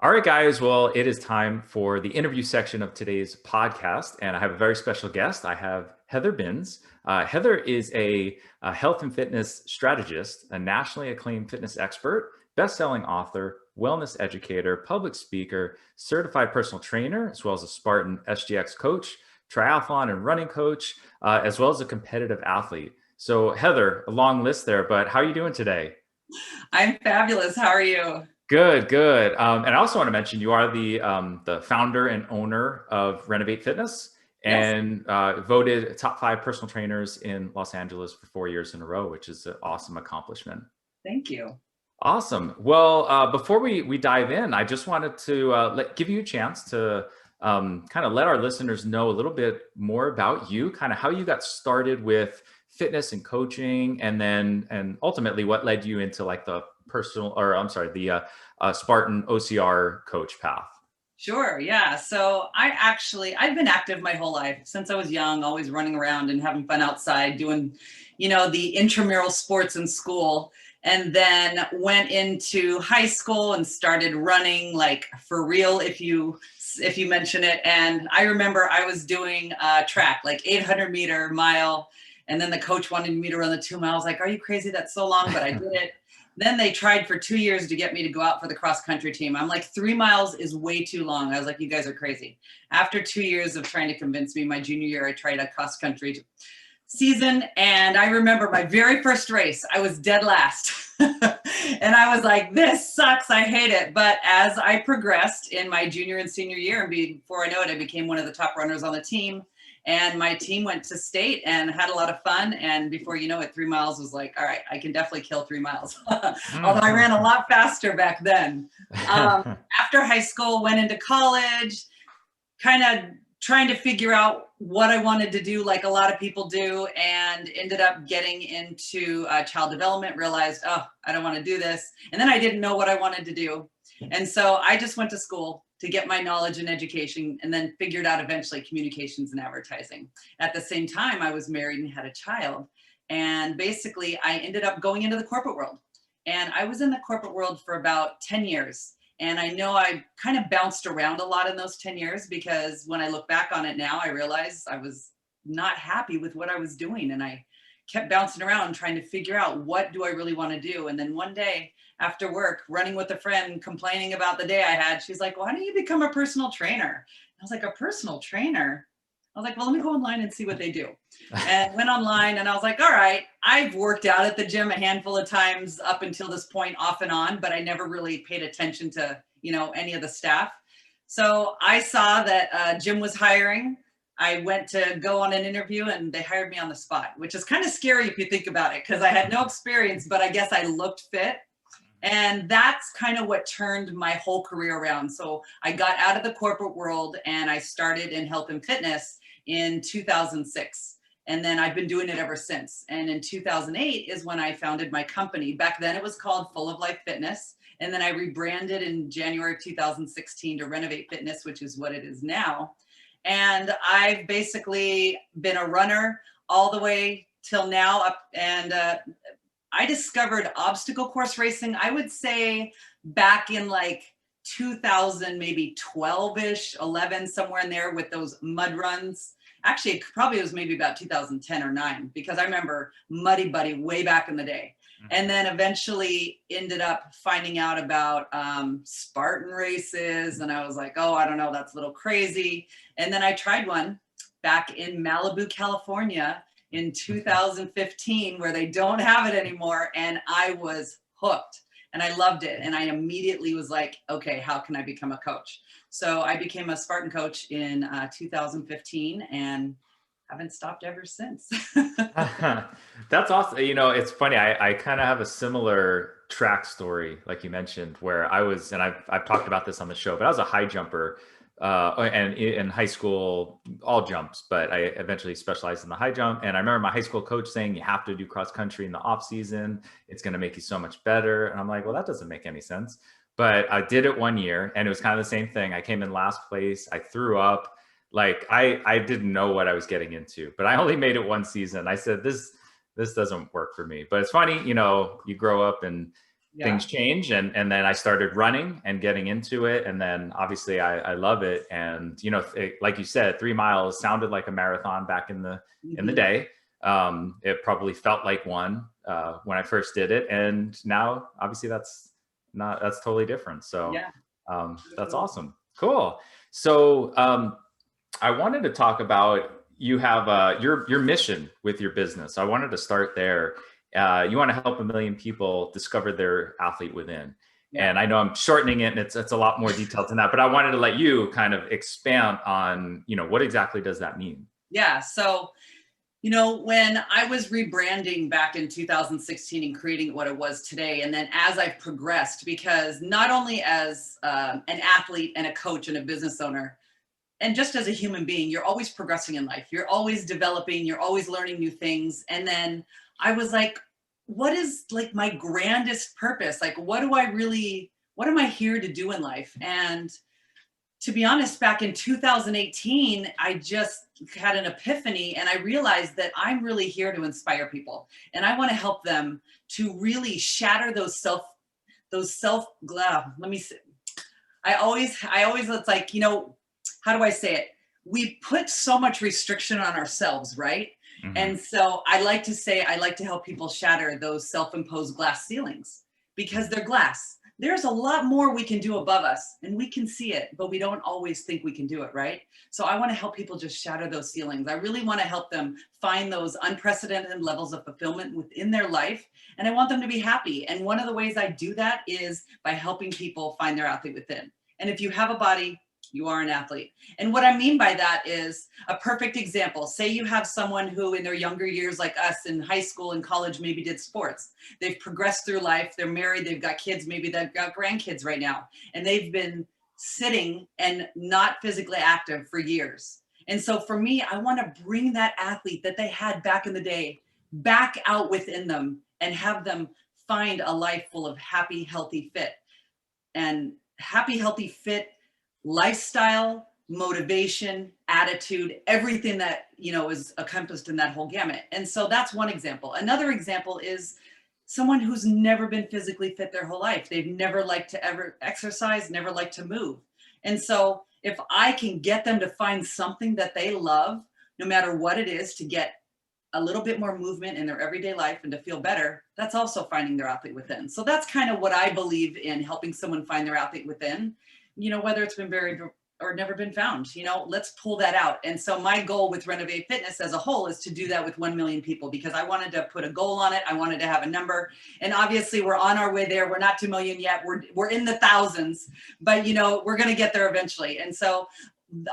All right, guys. Well, it is time for the interview section of today's podcast, and I have a very special guest. I have Heather Binns. Heather is a health and fitness strategist, a nationally acclaimed fitness expert, best-selling author, wellness educator, public speaker, certified personal trainer, as well as a Spartan SGX coach, triathlon and running coach, as well as a competitive athlete. So, Heather, a long list there, but how are you doing today? I'm fabulous. How are you? Good, good. And I also want to mention you are the founder and owner of Renovate Fitness Yes, and voted top 5 personal trainers in Los Angeles for 4 years in a row, which is an awesome accomplishment. thank you. Awesome. Well, before we dive in, I just wanted to give you a chance to kind of let our listeners know a little bit more about you, kind of how you got started with fitness and coaching, and ultimately what led you into like the personal, or I'm sorry, the Spartan OCR coach path. Sure. Yeah. So I've been active my whole life since I was young, always running around and having fun outside doing, the intramural sports in school. And then went into high school and started running like for real, if you mention it. And I remember I was doing track, like 800-meter mile. And then the coach wanted me to run the 2 miles. Like, are you crazy? That's so long, but I did it. Then they tried for 2 years to get me to go out for the cross country team. I'm like, 3 miles is way too long. I was like, you guys are crazy. After 2 years of trying to convince me, my junior year, I tried a cross country season. And I remember my very first race, I was dead last. And I was like, this sucks. I hate it. But as I progressed in my junior and senior year, and before I know it, I became one of the top runners on the team. And my team went to state and had a lot of fun. And before you know it, 3 miles was like, all right, I can definitely kill 3 miles. Although I ran a lot faster back then. After high school, went into college, kind of trying to figure out what I wanted to do, like a lot of people do, and ended up getting into child development, realized, oh, I don't want to do this. And then I didn't know what I wanted to do. And so I just went to school to get my knowledge and education, and then figured out eventually communications and advertising. At the same time, I was married and had a child. And basically, I ended up going into the corporate world. And I was in the corporate world for about 10 years. And I know I kind of bounced around a lot in those 10 years because when I look back on it now, I realize I was not happy with what I was doing. And I kept bouncing around trying to figure out, what do I really want to do? And then one day after work, running with a friend, complaining about the day I had, she's like, why don't you become a personal trainer? I was like, a personal trainer? I was like, well, let me go online and see what they do. And went online and I was like, all right, I've worked out at the gym a handful of times up until this point, off and on, but I never really paid attention to, any of the staff. So I saw that gym was hiring. I went to go on an interview and they hired me on the spot, which is kind of scary if you think about it, because I had no experience, but I guess I looked fit. And that's kind of what turned my whole career around. So I got out of the corporate world and I started in health and fitness in 2006. And then I've been doing it ever since. And in 2008 is when I founded my company. Back then it was called Full of Life Fitness. And then I rebranded in January of 2016 to Renovate Fitness, which is what it is now. And I've basically been a runner all the way till now up. And I discovered obstacle course racing, I would say back in like 2000, maybe 12-ish, 11, somewhere in there with those mud runs. Actually, it was maybe about 2010 or 9, because I remember Muddy Buddy way back in the day. And then eventually ended up finding out about Spartan races. And I was like, oh, I don't know, that's a little crazy. And then I tried one back in Malibu, California in 2015, where they don't have it anymore. And I was hooked and I loved it. And I immediately was like, okay, how can I become a coach? So I became a Spartan coach in 2015 and haven't stopped ever since. That's awesome. It's funny. I kind of have a similar track story, like you mentioned, where I was, and I've talked about this on the show, but I was a high jumper, and in high school, all jumps, but I eventually specialized in the high jump. And I remember my high school coach saying, you have to do cross country in the off season. It's going to make you so much better. And I'm like, well, that doesn't make any sense. But I did it one year and it was kind of the same thing. I came in last place. I threw up. Like I didn't know what I was getting into, but I only made it one season. I said, this doesn't work for me. But it's funny, you grow up and Yeah. things change, and then I started running and getting into it, and then obviously I love it. And like you said, 3 miles sounded like a marathon back in the Mhm. day. It probably felt like one when I first did it, and now obviously that's totally different. So Yeah. that's Absolutely. awesome. Cool. So I wanted to talk about, you have your mission with your business. I wanted to start there. You want to help 1 million people discover their athlete within. Yeah. And I know I'm shortening it, and it's a lot more detailed than that, but I wanted to let you kind of expand on, what exactly does that mean? Yeah. So, when I was rebranding back in 2016 and creating what it was today, and then as I've progressed, because not only as an athlete and a coach and a business owner, and just as a human being, you're always progressing in life. You're always developing, you're always learning new things. And then I was like, what is like my grandest purpose? Like, what am I here to do in life? And to be honest, back in 2018, I just had an epiphany and I realized that I'm really here to inspire people and I want to help them to really shatter let me see. I always, it's like, how do I say it? We put so much restriction on ourselves, right? Hmm. And so I like to say, I like to help people shatter those self imposed glass ceilings because they're glass. There's a lot more we can do above us and we can see it, but we don't always think we can do it, right? So I want to help people just shatter those ceilings. I really want to help them find those unprecedented levels of fulfillment within their life. And I want them to be happy. And one of the ways I do that is by helping people find their athlete within. And if you have a body, you are an athlete. And what I mean by that is a perfect example. Say you have someone who in their younger years, like us in high school and college, maybe did sports. They've progressed through life. They're married. They've got kids. Maybe they've got grandkids right now. And they've been sitting and not physically active for years. And so for me, I want to bring that athlete that they had back in the day back out within them and have them find a life full of happy, healthy, fit. And happy, healthy, fit lifestyle, motivation, attitude, everything that, is encompassed in that whole gamut. And so that's one example. Another example is someone who's never been physically fit their whole life. They've never liked to ever exercise, never liked to move. And so if I can get them to find something that they love, no matter what it is, to get a little bit more movement in their everyday life and to feel better, that's also finding their athlete within. So that's kind of what I believe in, helping someone find their athlete within, whether it's been buried or never been found, let's pull that out. And so my goal with Renovate Fitness as a whole is to do that with 1 million people because I wanted to put a goal on it. I wanted to have a number. And obviously we're on our way there. We're not 2 million yet. We're in the thousands, but we're going to get there eventually. And so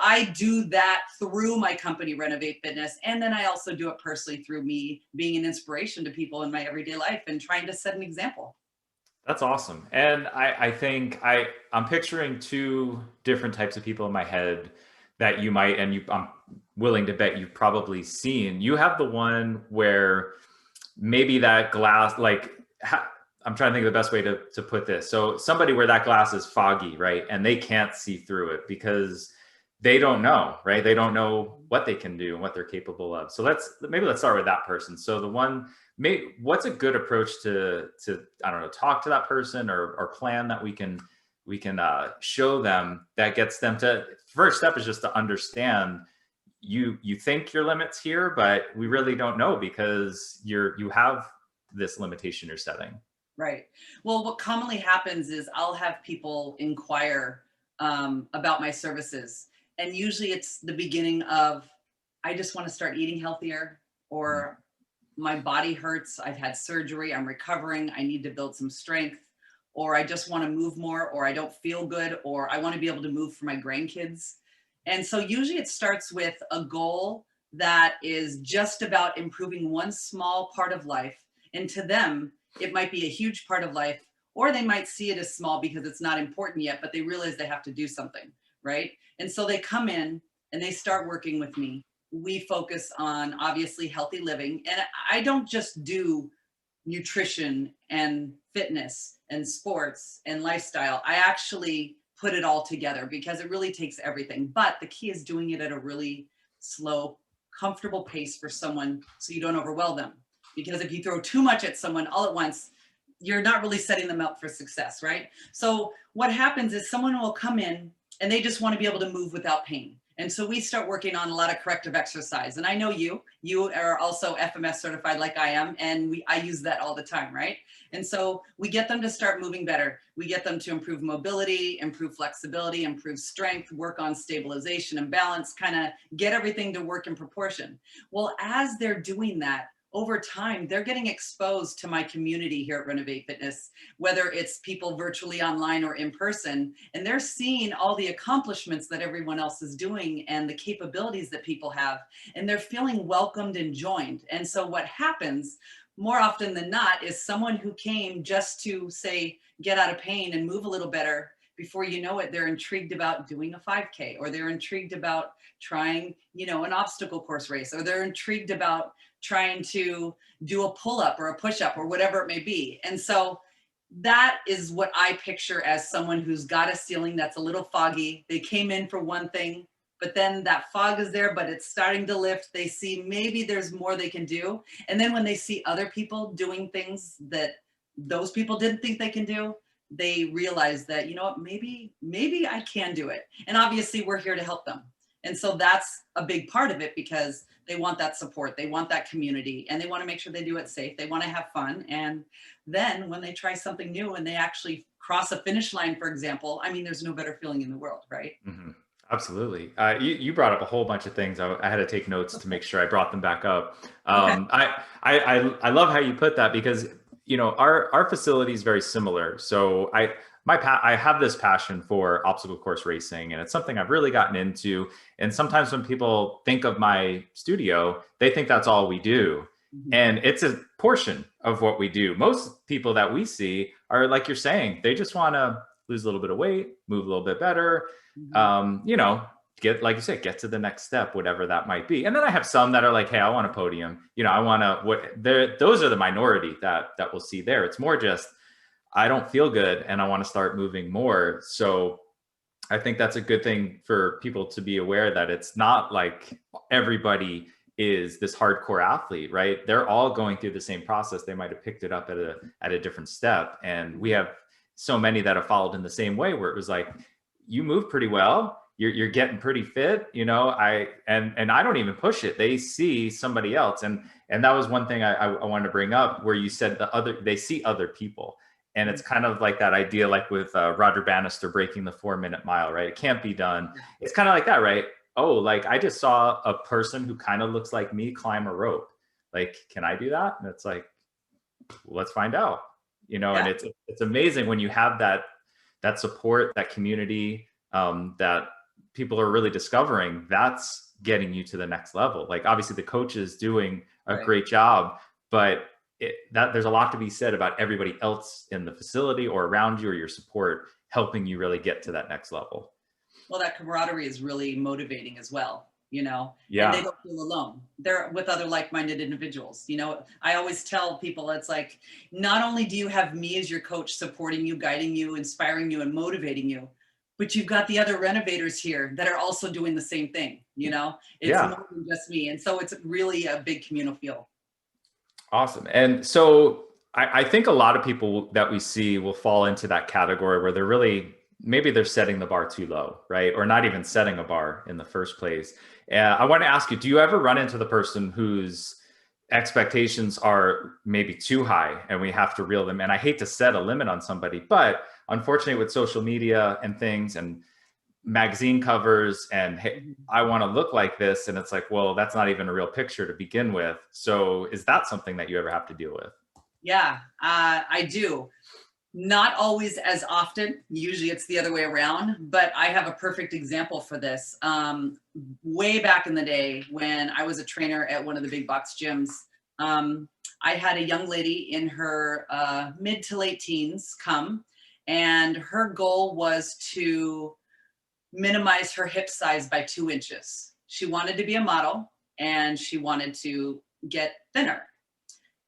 I do that through my company, Renovate Fitness. And then I also do it personally through me being an inspiration to people in my everyday life and trying to set an example. That's awesome. And I think I'm picturing two different types of people in my head that you might, and I'm willing to bet you've probably seen. You have the one where maybe that glass, like, I'm trying to think of the best way to put this. So somebody where that glass is foggy, right? And they can't see through it because they don't know, right? They don't know what they can do and what they're capable of. So let's start with that person. So the one, what's a good approach to I don't know, talk to that person, or plan that we can show them that gets them to, first step is just to understand you think your limits here, but we really don't know because you have this limitation you're setting. Right. Well, what commonly happens is I'll have people inquire about my services. And usually it's the beginning of, I just want to start eating healthier, or my body hurts. I've had surgery. I'm recovering. I need to build some strength, or I just want to move more, or I don't feel good, or I want to be able to move for my grandkids. And so usually it starts with a goal that is just about improving one small part of life. And to them, it might be a huge part of life, or they might see it as small because it's not important yet, but they realize they have to do something, right? And so they come in and they start working with me. We focus on obviously healthy living. And I don't just do nutrition and fitness and sports and lifestyle. I actually put it all together because it really takes everything. But the key is doing it at a really slow, comfortable pace for someone so you don't overwhelm them. Because if you throw too much at someone all at once, you're not really setting them up for success, right? So what happens is someone will come in and they just want to be able to move without pain. And so we start working on a lot of corrective exercise. And I know you are also FMS certified like I am, and I use that all the time, right? And so we get them to start moving better. We get them to improve mobility, improve flexibility, improve strength, work on stabilization and balance, kind of get everything to work in proportion. Well, as they're doing that, over time, they're getting exposed to my community here at Renovate Fitness, whether it's people virtually online or in person, and they're seeing all the accomplishments that everyone else is doing and the capabilities that people have, and they're feeling welcomed and joined. And so what happens more often than not is someone who came just to say, get out of pain and move a little better. Before you know it, they're intrigued about doing a 5K, or they're intrigued about trying, an obstacle course race, or they're intrigued about trying to do a pull-up or a push-up or whatever it may be. And so that is what I picture as someone who's got a ceiling that's a little foggy. They came in for one thing, but then that fog is there, but it's starting to lift. They see maybe there's more they can do. And then when they see other people doing things that those people didn't think they can do, they realize that, maybe I can do it. And obviously we're here to help them. And so that's a big part of it, because they want that support, they want that community, and they want to make sure they do it safe. They want to have fun. And then when they try something new and they actually cross a finish line, for example, I mean, there's no better feeling in the world, right? Hmm. Absolutely. You brought up a whole bunch of things. I had to take notes to make sure I brought them back up. Okay. I love how you put that, because our facility is very similar. So I have this passion for obstacle course racing, and it's something I've really gotten into. And sometimes when people think of my studio, they think that's all we do. Mhm. And it's a portion of what we do. Most people that we see are, like you're saying, they just want to lose a little bit of weight, move a little bit better, Mhm. get, like you said, get to the next step, whatever that might be. And then I have some that are like, hey, I want a podium. I want to, those are the minority that we'll see there. It's more just, I don't feel good and I want to start moving more. So I think that's a good thing for people to be aware, that it's not like everybody is this hardcore athlete, right? They're all going through the same process. They might have picked it up at a different step. And we have so many that have followed in the same way, where it was like, you move pretty well. You're getting pretty fit, and I don't even push it. They see somebody else. And that was one thing I wanted to bring up, where you said they see other people. And it's kind of like that idea, like with Roger Bannister breaking the 4-minute mile, right? It can't be done. It's kind of like that, right? Oh, like I just saw a person who kind of looks like me climb a rope. Like, can I do that? And it's like, let's find out, and Yeah. it's amazing when you have that support, that community, that people are really discovering. That's getting you to the next level. Like, obviously the coach is doing a Right. great job, but there's a lot to be said about everybody else in the facility or around you, or your support helping you really get to that next level. Well, that camaraderie is really motivating as well, and they Yeah. don't feel alone. They're with other like-minded individuals. I always tell people, it's like, not only do you have me as your coach supporting you, guiding you, inspiring you, and motivating you, but you've got the other renovators here that are also doing the same thing. It's Yeah. more than just me. And so it's really a big communal feel. Awesome. And so I think a lot of people that we see will fall into that category where maybe they're setting the bar too low, right? Or not even setting a bar in the first place. I want to ask you, do you ever run into the person whose expectations are maybe too high and we have to reel them? And I hate to set a limit on somebody, but unfortunately with social media and things and magazine covers and, hey, I want to look like this. And it's like, well, that's not even a real picture to begin with. So is that something that you ever have to deal with? Yeah, I do. Not always as often. Usually it's the other way around, but I have a perfect example for this. Way back in the day when I was a trainer at one of the big box gyms, I had a young lady in her mid to late teens come, and her goal was to minimize her hip size by 2 inches. She wanted to be a model and she wanted to get thinner.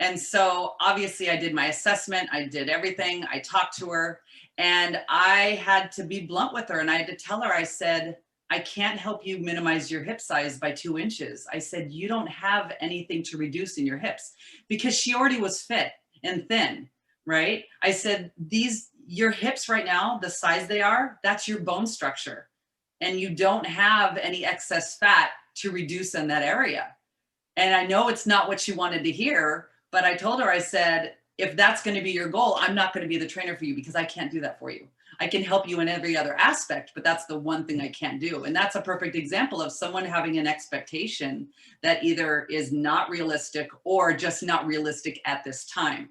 And so obviously I did my assessment, I did everything, I talked to her, and I had to be blunt with her. And I had to tell her, I said, I can't help you minimize your hip size by 2 inches. I said, you don't have anything to reduce in your hips, because she already was fit and thin, right? I said, your hips right now, the size they are, that's your bone structure. And you don't have any excess fat to reduce in that area. And I know it's not what she wanted to hear, but I told her, I said, if that's going to be your goal, I'm not going to be the trainer for you because I can't do that for you. I can help you in every other aspect, but that's the one thing I can't do. And that's a perfect example of someone having an expectation that either is not realistic or just not realistic at this time.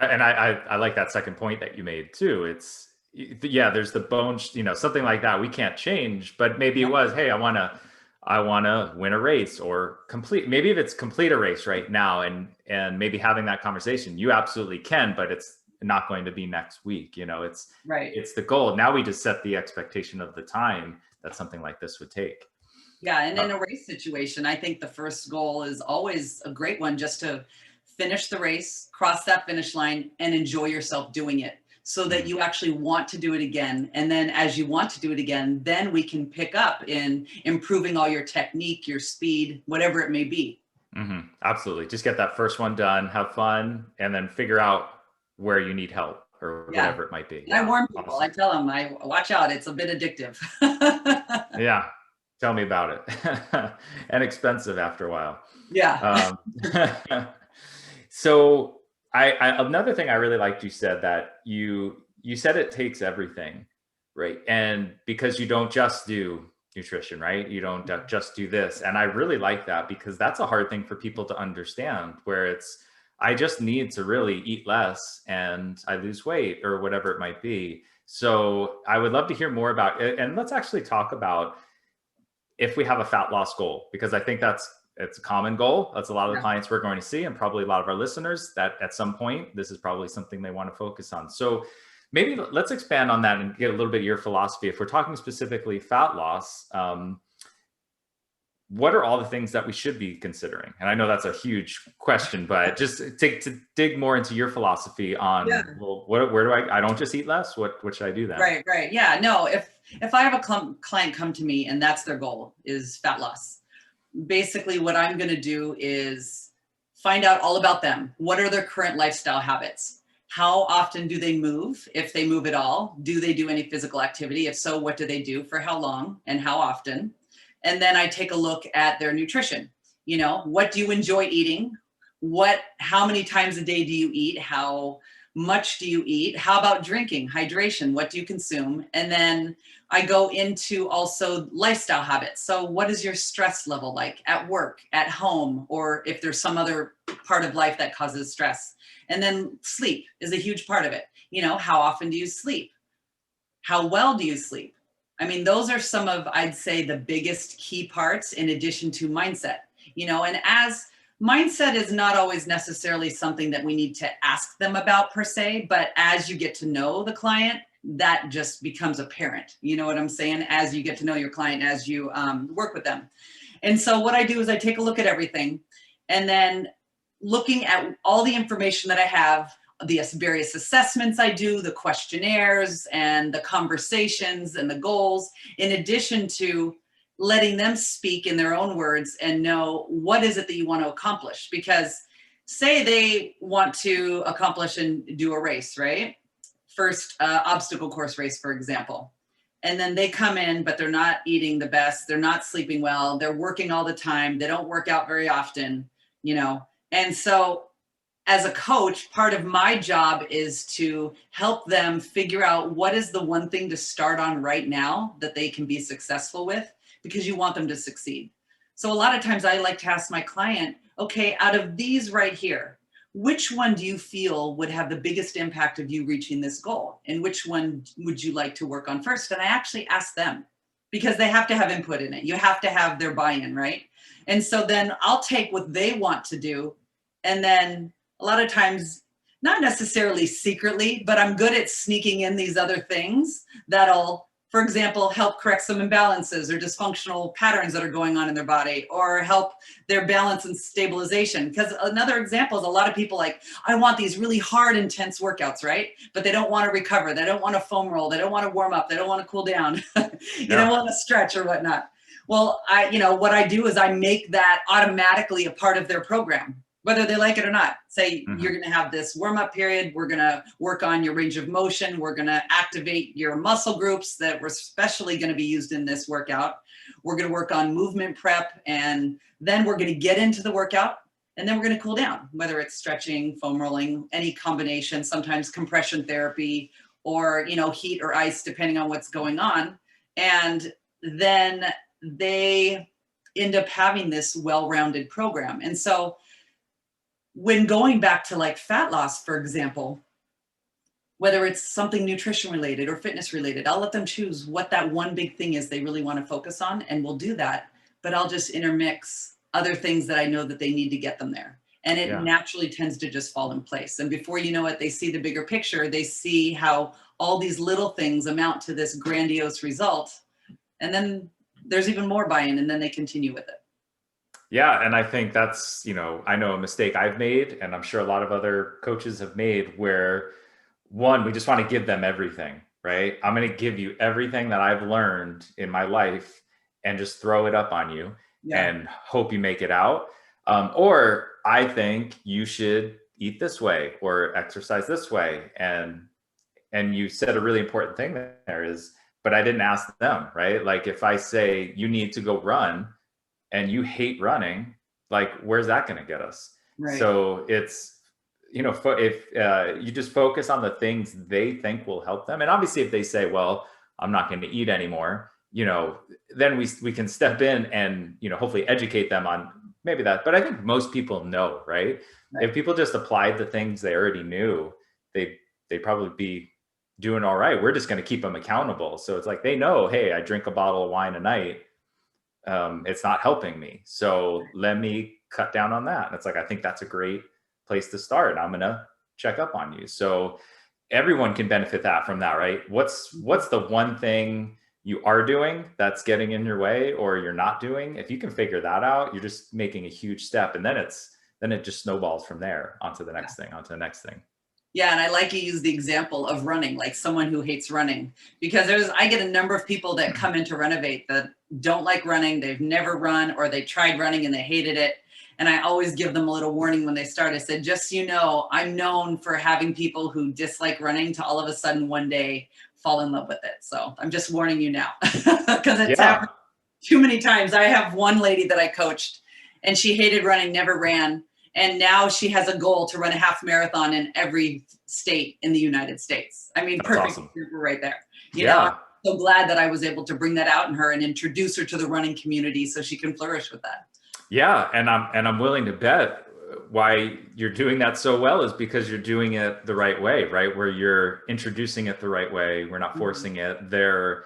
And I like that second point that you made too. It's, yeah, there's the bones, something like that we can't change, but maybe it was, hey, I want to win a race or maybe if it's complete a race right now, and maybe having that conversation, you absolutely can, but it's not going to be next week. It's right. It's the goal. Now we just set the expectation of the time that something like this would take. Yeah. And in a race situation, I think the first goal is always a great one, just to finish the race, cross that finish line, and enjoy yourself doing it, so that you actually want to do it again. And then as you want to do it again, then we can pick up in improving all your technique, your speed, whatever it may be. Mm-hmm. Absolutely. Just get that first one done, have fun, and then figure out where you need help or whatever it might be. I warn people, awesome. I tell them, watch out, it's a bit addictive. Yeah. Tell me about it. And expensive after a while. Yeah. So another thing I really liked, you said that you said it takes everything, right? And because you don't just do nutrition, right? You don't just do this. And I really like that, because that's a hard thing for people to understand, where it's, I just need to really eat less and I lose weight or whatever it might be. So I would love to hear more about it. And let's actually talk about if we have a fat loss goal, because I think it's a common goal. That's a lot of the clients we're going to see, and probably a lot of our listeners, that at some point, this is probably something they want to focus on. So maybe let's expand on that and get a little bit of your philosophy. If we're talking specifically fat loss, what are all the things that we should be considering? And I know that's a huge question, but just to dig more into your philosophy on, well, where do I don't just eat less? What should I do then? Right. Yeah, no, if I have a client come to me and that's their goal is fat loss, basically what I'm going to do is find out all about them. What are their current lifestyle habits? How often do they move? If they move at all, do they do any physical activity? If so, what do they do, for how long and how often? And then I take a look at their nutrition. What do you enjoy eating? How many times a day do you eat? How much do you eat? How about drinking, hydration? What do you consume? And then I go into also lifestyle habits. So what is your stress level like at work, at home, or if there's some other part of life that causes stress? And then sleep is a huge part of it. How often do you sleep? How well do you sleep? I mean, those are some of, I'd say, the biggest key parts, in addition to mindset. And as mindset is not always necessarily something that we need to ask them about per se, but as you get to know the client, that just becomes apparent. You know what I'm saying? As you get to know your client, as you work with them. And so what I do is I take a look at everything, and then looking at all the information that I have, the various assessments I do, the questionnaires and the conversations and the goals, in addition to letting them speak in their own words and know what is it that you want to accomplish. Because say they want to accomplish and do a race, right? First obstacle course race, for example. And then they come in, but they're not eating the best. They're not sleeping well. They're working all the time. They don't work out very often, And so as a coach, part of my job is to help them figure out what is the one thing to start on right now that they can be successful with, because you want them to succeed. So a lot of times I like to ask my client, okay, out of these right here, which one do you feel would have the biggest impact of you reaching this goal? And which one would you like to work on first? And I actually ask them, because they have to have input in it. You have to have their buy-in, right? And so then I'll take what they want to do, and then a lot of times, not necessarily secretly, but I'm good at sneaking in these other things that'll, for example, help correct some imbalances or dysfunctional patterns that are going on in their body, or help their balance and stabilization. Because another example is a lot of people like, I want these really hard, intense workouts, right? But they don't want to recover. They don't want to foam roll. They don't want to warm up. They don't want to cool down. You don't want to stretch or whatnot. Well, what I do is I make that automatically a part of their program. whether they like it or not. Say Mhm. you're going to have this warm up period. We're going to work on your range of motion. We're going to activate your muscle groups that were especially going to be used in this workout. We're going to work on movement prep, and then we're going to get into the workout, and then we're going to cool down, whether it's stretching, foam rolling, any combination, sometimes compression therapy, or, you know, heat or ice, depending on what's going on. And then they end up having this well-rounded program. And so when going back to like fat loss, for example, whether it's something nutrition related or fitness related, I'll let them choose what that one big thing is they really want to focus on, and we'll do that. But I'll just intermix other things that I know that they need to get them there. And it Yeah. naturally tends to just fall in place. And before you know it, they see the bigger picture. They see how all these little things amount to this grandiose result. And then there's even more buy-in, and then they continue with it. Yeah, and I think that's, I know a mistake I've made, and I'm sure a lot of other coaches have made, where one, we just want to give them everything, right? I'm going to give you everything that I've learned in my life and just throw it up on you Yeah. and hope you make it out. Or I think you should eat this way or exercise this way. And you said a really important thing there is, but I didn't ask them, right? Like if I say you need to go run and you hate running, like where's that going to get us? Right. So it's, if you just focus on the things they think will help them. And obviously if they say, well, I'm not going to eat anymore, then we can step in and, hopefully educate them on maybe that. But I think most people know, right? Right. If people just applied the things they already knew, they'd probably be doing all right. We're just going to keep them accountable. So it's like, they know, hey, I drink a bottle of wine a night. It's not helping me. So let me cut down on that. And it's like, I think that's a great place to start. I'm going to check up on you. So everyone can benefit from that, right? What's the one thing you are doing that's getting in your way or you're not doing? If you can figure that out, you're just making a huge step. And then it just snowballs from there onto the next thing, onto the next thing. Yeah, and I like you use the example of running, like someone who hates running, because I get a number of people that come into Renovate that don't like running, they've never run, or they tried running and they hated it. And I always give them a little warning when they start. I said, just so you know, I'm known for having people who dislike running to all of a sudden one day fall in love with it. So I'm just warning you now, because it's happened too many times. I have one lady that I coached and she hated running, never ran. And now she has a goal to run a half marathon in every state in the United States. I mean, That's perfect awesome. right there. You know, I'm so glad that I was able to bring that out in her and introduce her to the running community so she can flourish with that. Yeah, and I'm willing to bet why you're doing that so well is because you're doing it the right way, right? Where you're introducing it the right way. We're not forcing it. They're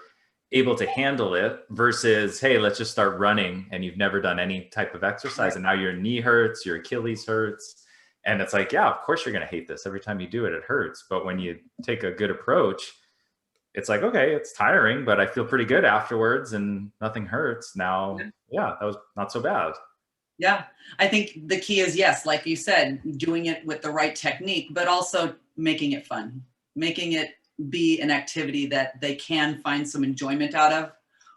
able to handle it versus, hey, let's just start running and you've never done any type of exercise and now your knee hurts, your Achilles hurts. And it's like, yeah, of course you're going to hate this. Every time you do it, it hurts. But when you take a good approach, it's like, okay, it's tiring, but I feel pretty good afterwards and nothing hurts. Now, yeah, that was not so bad. Yeah, I think the key is, yes, like you said, doing it with the right technique, but also making it fun, making it be an activity that they can find some enjoyment out of,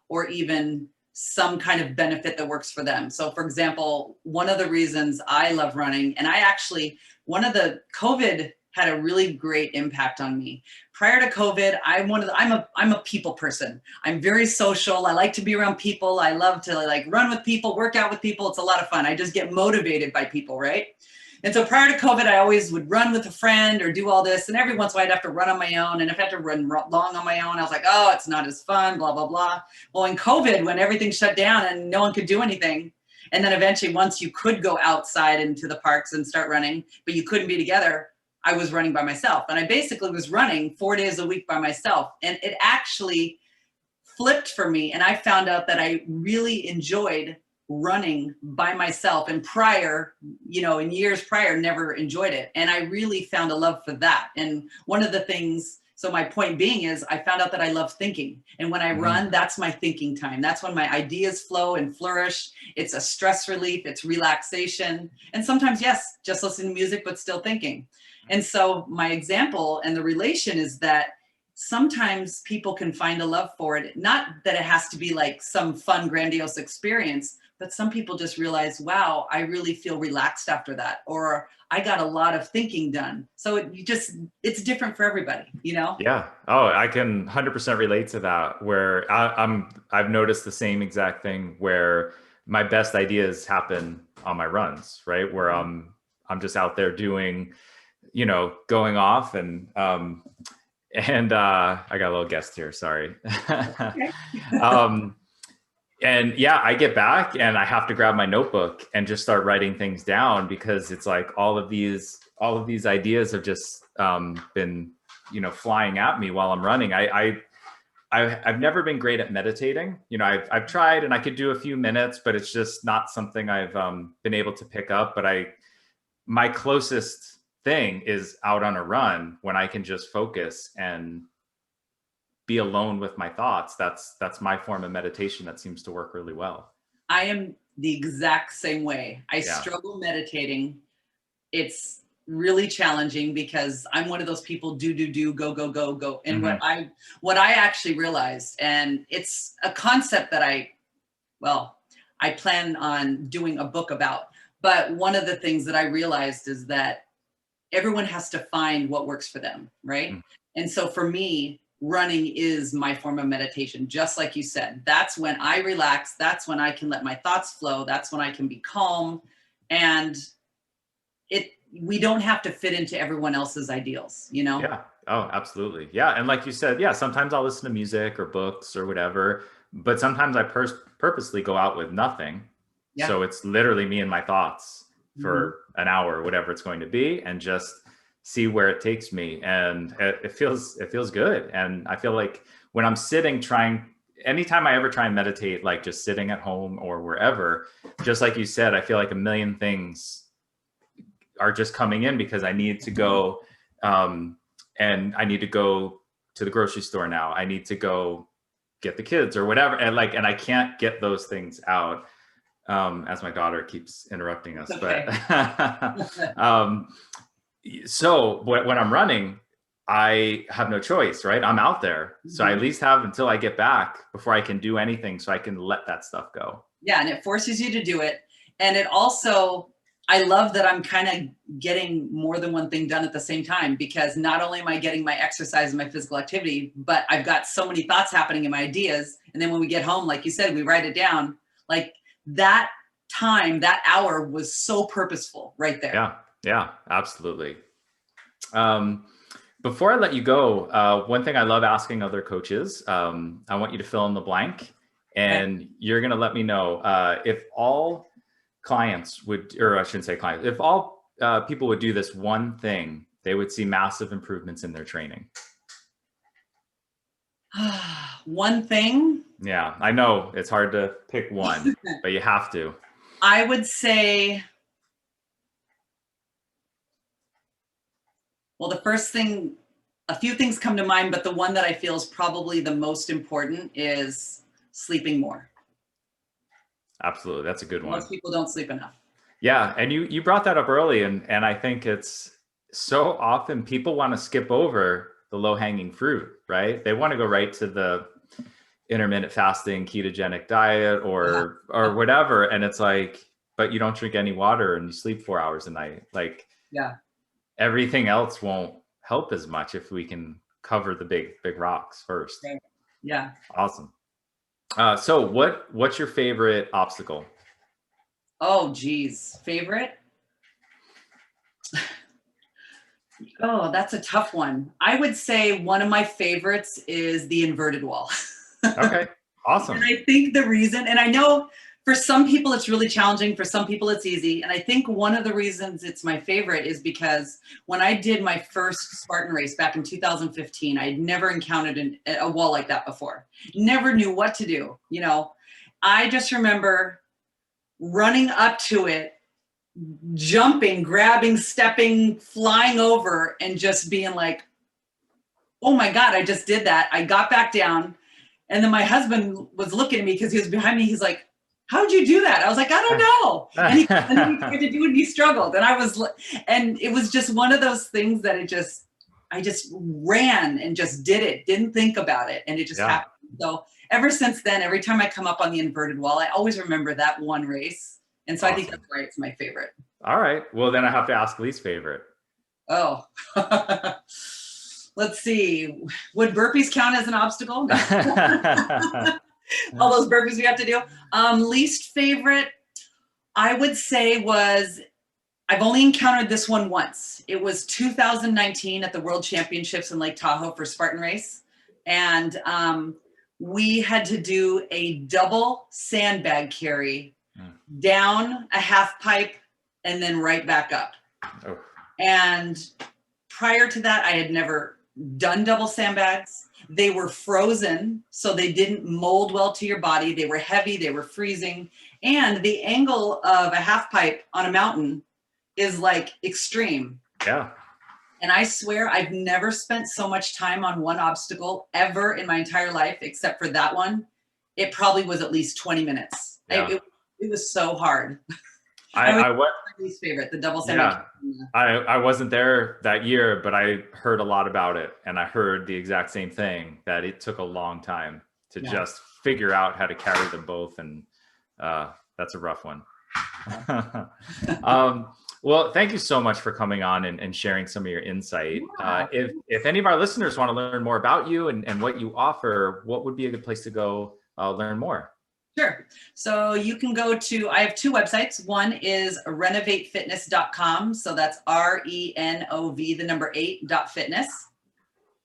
or even some kind of benefit that works for them. So for example, one of the reasons I love running, and one of the COVID had a really great impact on me. Prior to COVID, I'm a people person. I'm very social. I like to be around people. I love to like run with people, work out with people. It's a lot of fun. I just get motivated by people, right? And so prior to COVID, I always would run with a friend or do all this. And every once in a while I'd have to run on my own. And if I had to run long on my own, I was like, oh, it's not as fun, blah, blah, blah. Well, in COVID, when everything shut down and no one could do anything, and then eventually once you could go outside into the parks and start running, but you couldn't be together, I was running by myself. And I basically was running 4 days a week by myself. And it actually flipped for me. And I found out that I really enjoyed running by myself, and in years prior, never enjoyed it. And I really found a love for that. And one of the things, so my point being is I found out that I love thinking. And when I run, that's my thinking time. That's when my ideas flow and flourish. It's a stress relief, it's relaxation. And sometimes, yes, just listening to music, but still thinking. And so my example and the relation is that sometimes people can find a love for it. Not that it has to be like some fun, grandiose experience, But some people just realize, wow, I really feel relaxed after that, or I got a lot of thinking done. So it's different for everybody, you know? Yeah. Oh, I can 100% relate to that. Where I've noticed the same exact thing where my best ideas happen on my runs, right? Where I'm just out there doing, going off and I got a little guest here. Sorry. Okay. um, and yeah, I get back and I have to grab my notebook and just start writing things down because it's like all of these ideas have just been flying at me while I'm running. I've never been great at meditating. I've tried and I could do a few minutes, but it's just not something I've been able to pick up. But my closest thing is out on a run when I can just focus and be alone with my thoughts. That's my form of meditation that seems to work really well. I am the exact same way. I Yeah. struggle meditating. It's really challenging because I'm one of those people do, go, go, go, go. And what I actually realized, and it's a concept that I plan on doing a book about, but one of the things that I realized is that everyone has to find what works for them, right? And so for me, running is my form of meditation, just like you said. That's when I relax. That's when I can let my thoughts flow. That's when I can be calm. And we don't have to fit into everyone else's ideals, Yeah. Oh, absolutely. Yeah. And like you said, yeah, sometimes I'll listen to music or books or whatever, but sometimes I purposely go out with nothing. Yeah. So it's literally me and my thoughts for an hour or whatever it's going to be, and just see where it takes me. And it feels good. And I feel like when I'm sitting anytime I ever try and meditate, like just sitting at home or wherever, just like you said, I feel like a million things are just coming in because I need to go and I need to go to the grocery store now. I need to go get the kids or whatever. And I can't get those things out as my daughter keeps interrupting us. Okay. But so when I'm running, I have no choice, right? I'm out there. So I at least have until I get back before I can do anything, so I can let that stuff go. Yeah. And it forces you to do it. And it also, I love that I'm kind of getting more than one thing done at the same time, because not only am I getting my exercise and my physical activity, but I've got so many thoughts happening in my ideas. And then when we get home, like you said, we write it down. Like that time, that hour was so purposeful right there. Yeah. Yeah, absolutely. Before I let you go, one thing I love asking other coaches, I want you to fill in the blank, and you're going to let me know if all clients would, or I shouldn't say clients, if all people would do this one thing, they would see massive improvements in their training. One thing? Yeah, I know it's hard to pick one, but you have to. I would say, well, the first thing, a few things come to mind, but the one that I feel is probably the most important is sleeping more. Absolutely. That's a good one. Most people don't sleep enough. Yeah. And you brought that up early, and I think it's so often people want to skip over the low hanging fruit, right? They want to go right to the intermittent fasting, ketogenic diet or whatever. And it's like, but you don't drink any water and you sleep 4 hours a night. Like, yeah, everything else won't help as much if we can cover the big rocks first. right. Yeah. Awesome. So what's your favorite obstacle? Oh, geez. Favorite? Oh, that's a tough one. I would say one of my favorites is the inverted wall. Okay. Awesome. And I think the reason, and I know for some people it's really challenging, for some people it's easy. And I think one of the reasons it's my favorite is because when I did my first Spartan race back in 2015, I had never encountered a wall like that before. Never knew what to do. I just remember running up to it, jumping, grabbing, stepping, flying over, and just being like, oh my God, I just did that. I got back down. And then my husband was looking at me because he was behind me. He's like, how'd you do that? I was like, I don't know. And he tried to do it and he struggled. And it was just one of those things that I just ran and just did it. Didn't think about it. And it just happened. So, ever since then, every time I come up on the inverted wall, I always remember that one race. And so I think that's why it's my favorite. All right. Well, then I have to ask least favorite. Oh, let's see. Would burpees count as an obstacle? All those burpees we have to do. Least favorite, I would say was, I've only encountered this one once. It was 2019 at the World Championships in Lake Tahoe for Spartan Race. And we had to do a double sandbag carry down a half pipe and then right back up. Oh. And prior to that, I had never done double sandbags. They were frozen, so they didn't mold well to your body. They were heavy, they were freezing. And the angle of a half pipe on a mountain is like extreme. Yeah. And I swear I've never spent so much time on one obstacle ever in my entire life, except for that one. It probably was at least 20 minutes. Yeah. It was so hard. I was my least favorite, the double sandbag. Yeah. I wasn't there that year, but I heard a lot about it, and I heard the exact same thing, that it took a long time to just figure out how to carry them both, and that's a rough one. Well, thank you so much for coming on and sharing some of your insight. If any of our listeners want to learn more about you and what you offer, what would be a good place to go learn more? Sure. So you can go to, I have two websites. One is renovatefitness.com. So that's RENOV8.fitness.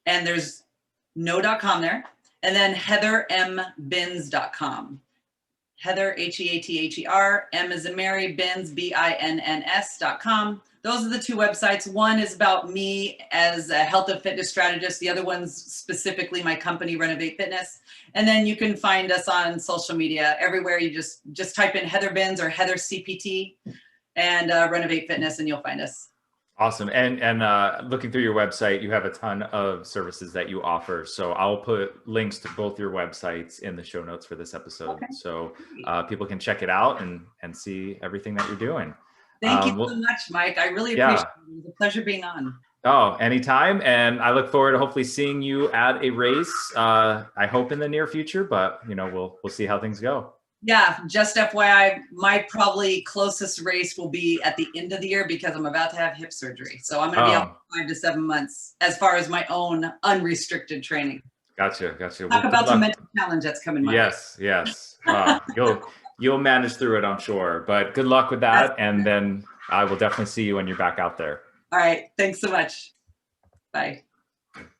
And there's no .com there. And then heathermbins.com. Heather, Heather, M as in Mary, Bins, BINNS.com. Those are the two websites. One is about me as a health and fitness strategist. The other one's specifically my company, Renovate Fitness. And then you can find us on social media. Everywhere you just type in Heather Bins or Heather CPT and Renovate Fitness, and you'll find us. Awesome. And looking through your website, you have a ton of services that you offer. So I'll put links to both your websites in the show notes for this episode. Okay. So people can check it out and see everything that you're doing. Thank you so much, Mike. I really appreciate it. It was a pleasure being on. Oh, anytime. And I look forward to hopefully seeing you at a race. I hope in the near future, but we'll see how things go. Yeah, just FYI, my probably closest race will be at the end of the year because I'm about to have hip surgery. So I'm going to be out for 5 to 7 months as far as my own unrestricted training. Gotcha. Talk about the mental challenge that's coming my way. Yes. You'll manage through it, I'm sure. But good luck with that. And then I will definitely see you when you're back out there. All right. Thanks so much. Bye.